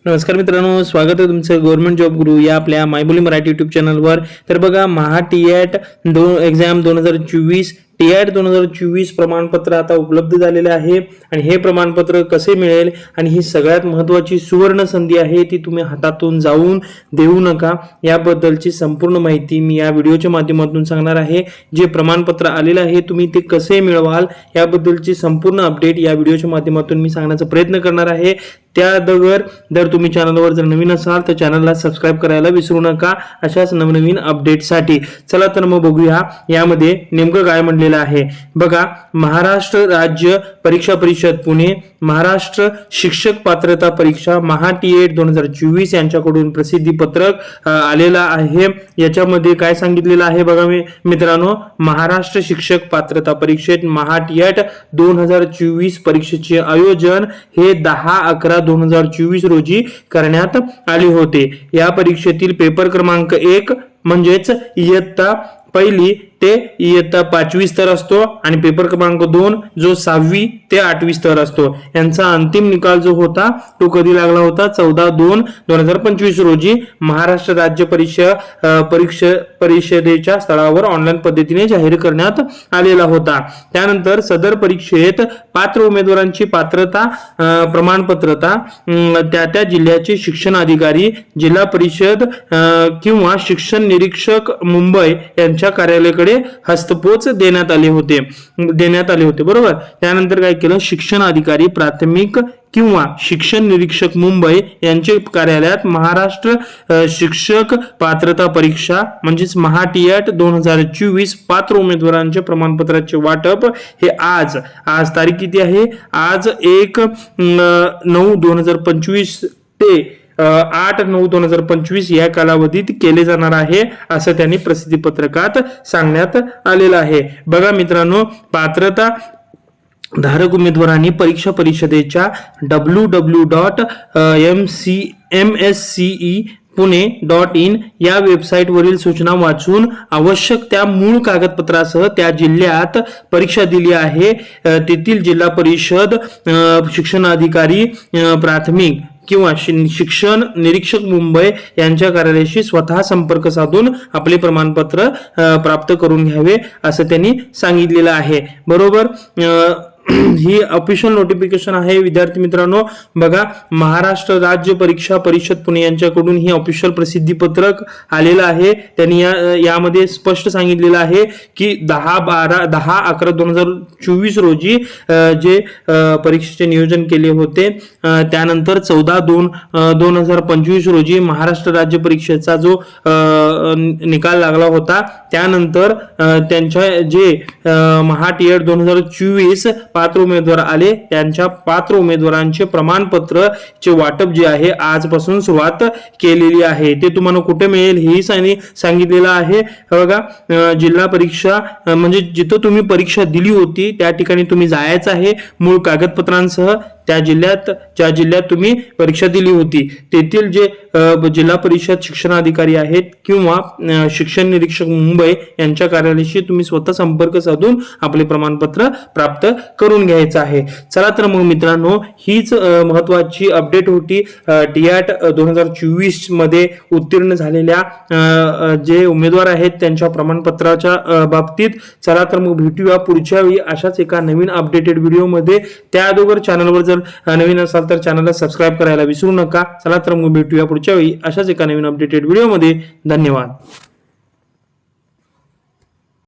नमस्कार मित्रांनो, स्वागत आहे तुमचं गव्हर्नमेंट जॉब गुरु या आपल्या मायबोली मराठी यूट्यूब चॅनलवर। तर बघा, महा टीएट एक्झाम 2024 टीएट 2024 प्रमाणपत्र आता उपलब्ध झालेले आहे आणि हे प्रमाणपत्र कसे मिळेल आणि ही सगळ्यात महत्त्वाची सुवर्ण संधी आहे, ती तुम्ही हातातून जाऊन देऊ नका। याबद्दलची संपूर्ण माहिती मी या व्हिडिओच्या माध्यमातून सांगणार आहे। जे प्रमाणपत्र आलेले आहे तुम्ही ते कसे मिळवाल याबद्दलची संपूर्ण अपडेट या व्हिडिओच्या माध्यमातून मी सांगण्याचा प्रयत्न करणार आहे। त्यादगर जर तुम्ही चॅनलवर जर नवीन असाल तर चॅनलला सबस्क्राइब करायला विसरू नका अशाच नवनवीन अपडेटसाठी। चला तर मग बघूया यामध्ये नेमकं काय म्हणलेलं आहे। बघा, महाराष्ट्र राज्य परीक्षा परिषद पुणे, महाराष्ट्र शिक्षक पात्रता परीक्षा महा टीएट 2024 यांच्याकडून प्रसिद्धी पत्रक आलेला आहे। याच्यामध्ये काय सांगितलेलं आहे बघा मित्रांनो, महाराष्ट्र शिक्षक पात्रता परीक्षेत महा टीएट 2024 परीक्षेचे आयोजन हे 10/11/2024 रोजी करण्यात आले होते। या परीक्षेतील पेपर क्रमांक 1 म्हणजेच इयत्ता पहिली ते इयत्ता 5वी स्तर असतो आणि पेपर क्रमांक 2 जो 6वी ते 8वी स्तर असतो। यांचा अंतिम निकाल जो होता तो कधी लागला होता? 14/2/2025 रोजी महाराष्ट्र राज्य परिषदेच्या स्थळावर ऑनलाईन पद्धतीने जाहीर करण्यात आलेला होता। त्यानंतर सदर परीक्षेत पात्र उमेदवारांची पात्रता प्रमाणपत्रता त्या जिल्ह्याचे शिक्षण अधिकारी, जिल्हा परिषद किंवा शिक्षण निरीक्षक मुंबई यांच्या कार्यालयाकडे हस्तपोच देण्यात आले होते बरोबर। त्यानंतर काय केलं? शिक्षण अधिकारी प्राथमिक किंवा शिक्षण निरीक्षक मुंबई यांचे कार्यालयात महाराष्ट्र शिक्षक पात्रता परीक्षा म्हणजेच महा टीएट 2024 पात्र उमेदवारांचे प्रमाणपत्राचे वाटप हे आज तारीख किती आहे? आज 1/9/2025 ते 8/9/2025 या कालावधीत केले जाणार आहे असं त्यांनी प्रसिद्धी पत्रकात सांगण्यात आलेलं आहे। बघा मित्रांनो, पात्रता धारक उमेदवारांनी परीक्षा परिषदेच्या www.msce.pune.in या वेबसाईट वरील सूचना वाचून आवश्यक त्या मूळ कागदपत्रासह त्या जिल्ह्यात परीक्षा दिली आहे तेथील जिल्हा परिषद शिक्षणाधिकारी प्राथमिक किंवा शिक्षण निरीक्षक मुंबई यांच्या कार्यालयाशी स्वतः संपर्क साधून आपले प्रमाणपत्र प्राप्त करून घ्यावे असं त्यांनी सांगितलेलं आहे बरोबर। ही ऑफिशियल नोटिफिकेशन आहे विद्यार्थी मित्रांनो। बघा, महाराष्ट्र राज्य परीक्षा परिषद पुणे यांच्याकडून ही ऑफिशियल प्रसिद्धी पत्रक आलेलं आहे। त्यांनी यामध्ये स्पष्ट सांगितलेलं आहे की 10/11/2024 रोजी जे परीक्षेचे नियोजन केले होते, त्यानंतर 14/2/2025 रोजी महाराष्ट्र राज्य परीक्षेचा जो निकाल लागला होता, त्यानंतर त्यांच्या जे महा टीएट 2024 पात्र उमेदवार आले त्यांच्या पात्र उमेदवारांचे प्रमाणपत्र चे वाटप जे आहे आजपासून सुरुवात केलेली आहे। ते तुम्हाला कुठे मिळेल हे सांगितलेलं आहे बघा। जिल्हा परीक्षा म्हणजे जिथं तुम्ही परीक्षा दिली होती त्या ठिकाणी तुम्ही जायचं आहे मूळ कागदपत्रांसह। त्या जिल्ह्यात ज्या जिल्ह्यात तुम्ही परीक्षा दिली होती तेथील जे जिल्हा परिषद शिक्षणाधिकारी आहेत किंवा शिक्षण निरीक्षक मुंबई यांच्या कार्यालयाशी तुम्ही स्वतः संपर्क साधून आपले प्रमाणपत्र प्राप्त करून घ्यायचं आहे। चला तर मग मित्रांनो, हीच महत्वाची अपडेट होती टीएट 2024 मध्ये उत्तीर्ण झालेल्या जे उमेदवार आहेत त्यांच्या प्रमाणपत्राच्या बाबतीत। चला तर मग भेटूया पुढच्या वेळी अशाच एका नवीन अपडेटेड व्हिडिओमध्ये। त्या अगोदर चॅनलवर जर नवीन असाल तर चॅनलला सबस्क्राइब करायला विसरू नका। चला तर मग भेटूया पुढच्या वेळी अशाच एका नवीन अपडेटेड व्हिडिओमध्ये। धन्यवाद।